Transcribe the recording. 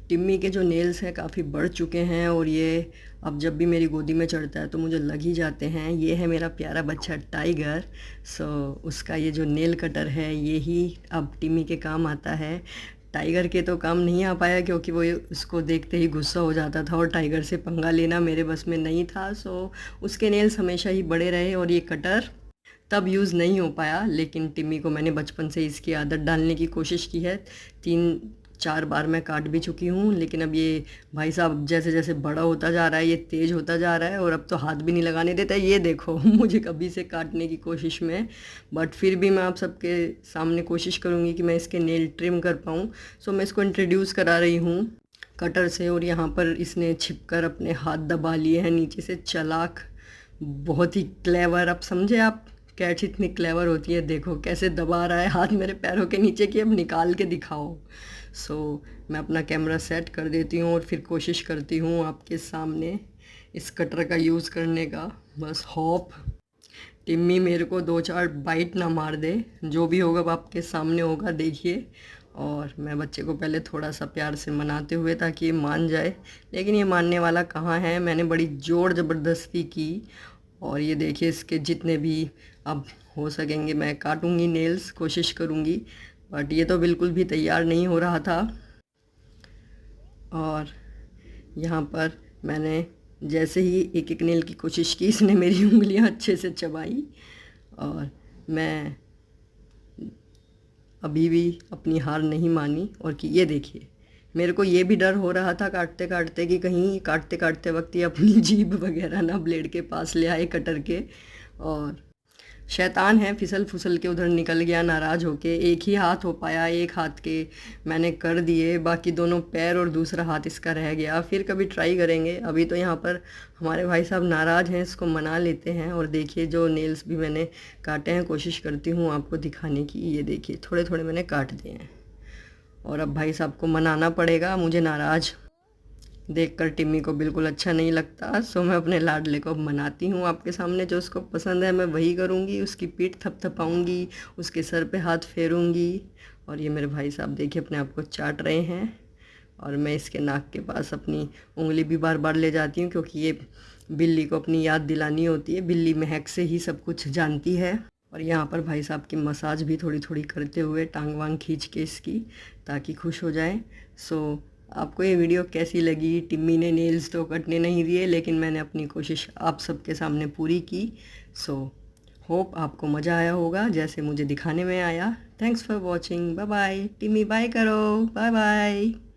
टिम्मी के जो नेल्स हैं काफ़ी बढ़ चुके हैं और ये अब जब भी मेरी गोदी में चढ़ता है तो मुझे लग ही जाते हैं। ये है मेरा प्यारा बच्चा टाइगर। सो उसका ये जो नेल कटर है ये ही अब टिम्मी के काम आता है। टाइगर के तो काम नहीं आ पाया क्योंकि वो उसको देखते ही गुस्सा हो जाता था और टाइगर से पंगा लेना मेरे बस में नहीं था। सो उसके नेल्स हमेशा ही बड़े रहे और ये कटर तब यूज़ नहीं हो पाया। लेकिन टिम्मी को मैंने बचपन से इसकी आदत डालने की कोशिश की है। 3-4 बार मैं काट भी चुकी हूँ, लेकिन अब ये भाई साहब जैसे जैसे बड़ा होता जा रहा है ये तेज़ होता जा रहा है और अब तो हाथ भी नहीं लगाने देता है। ये देखो मुझे कभी से काटने की कोशिश में, बट फिर भी मैं आप सबके सामने कोशिश करूँगी कि मैं इसके नेल ट्रिम कर पाऊँ। सो मैं इसको इंट्रोड्यूस करा रही हूँ कटर से और यहाँ पर इसने छिपकर अपने हाथ दबा लिए हैं नीचे से। चालाक, बहुत ही क्लेवर। अब समझे आप, कैट्स इतनी क्लेवर होती है। देखो कैसे दबा रहा है हाथ मेरे पैरों के नीचे कि अब निकाल के दिखाओ। सो मैं अपना कैमरा सेट कर देती हूँ और फिर कोशिश करती हूँ आपके सामने इस कटर का यूज़ करने का। बस होप टिम्मी मेरे को 2-4 बाइट ना मार दे। जो भी होगा वो आपके सामने होगा, देखिए। और मैं बच्चे को पहले थोड़ा सा प्यार से मनाते हुए ताकि ये मान जाए, लेकिन ये मानने वाला कहाँ है। मैंने बड़ी ज़ोर ज़बरदस्ती की और ये देखिए इसके जितने भी अब हो सकेंगे मैं काटूंगी नेल्स, कोशिश करूंगी। बट ये तो बिल्कुल भी तैयार नहीं हो रहा था। और यहाँ पर मैंने जैसे ही एक एक नेल की कोशिश की इसने मेरी उंगलियां अच्छे से चबाई और मैं अभी भी अपनी हार नहीं मानी। और कि ये देखिए मेरे को ये भी डर हो रहा था काटते काटते कि कहीं काटते काटते वक्त ये अपनी जीभ वगैरह ना ब्लेड के पास ले आए कटर के। और शैतान है, फिसल फुसल के उधर निकल गया नाराज़ होके। एक ही हाथ हो पाया, एक हाथ के मैंने कर दिए, बाकी दोनों पैर और दूसरा हाथ इसका रह गया। फिर कभी ट्राई करेंगे। अभी तो यहाँ पर हमारे भाई साहब नाराज़ हैं, इसको मना लेते हैं। और देखिए जो नेल्स भी मैंने काटे हैं, कोशिश करती हूँ आपको दिखाने की। ये देखिए थोड़े थोड़े मैंने काट दिए हैं और अब भाई साहब को मनाना पड़ेगा। मुझे नाराज़ देखकर टिम्मी को बिल्कुल अच्छा नहीं लगता। सो मैं अपने लाडले को अब मनाती हूँ आपके सामने। जो उसको पसंद है मैं वही करूँगी। उसकी पीठ थपथपाऊँगी, उसके सर पे हाथ फेरूँगी। और ये मेरे भाई साहब देखिए अपने आप को चाट रहे हैं और मैं इसके नाक के पास अपनी उंगली भी बार बार ले जाती हूँ क्योंकि ये बिल्ली को अपनी याद दिलानी होती है। बिल्ली महक से ही सब कुछ जानती है। और यहाँ पर भाई साहब की मसाज भी थोड़ी थोड़ी करते हुए टांग वांग खींच के इसकी, ताकि खुश हो जाए। सो आपको ये वीडियो कैसी लगी? टिम्मी ने नेल्स तो कटने नहीं दिए, लेकिन मैंने अपनी कोशिश आप सबके सामने पूरी की। सो होप आपको मज़ा आया होगा जैसे मुझे दिखाने में आया। Thanks for watching. Bye bye. Timmy bye करो। Bye bye.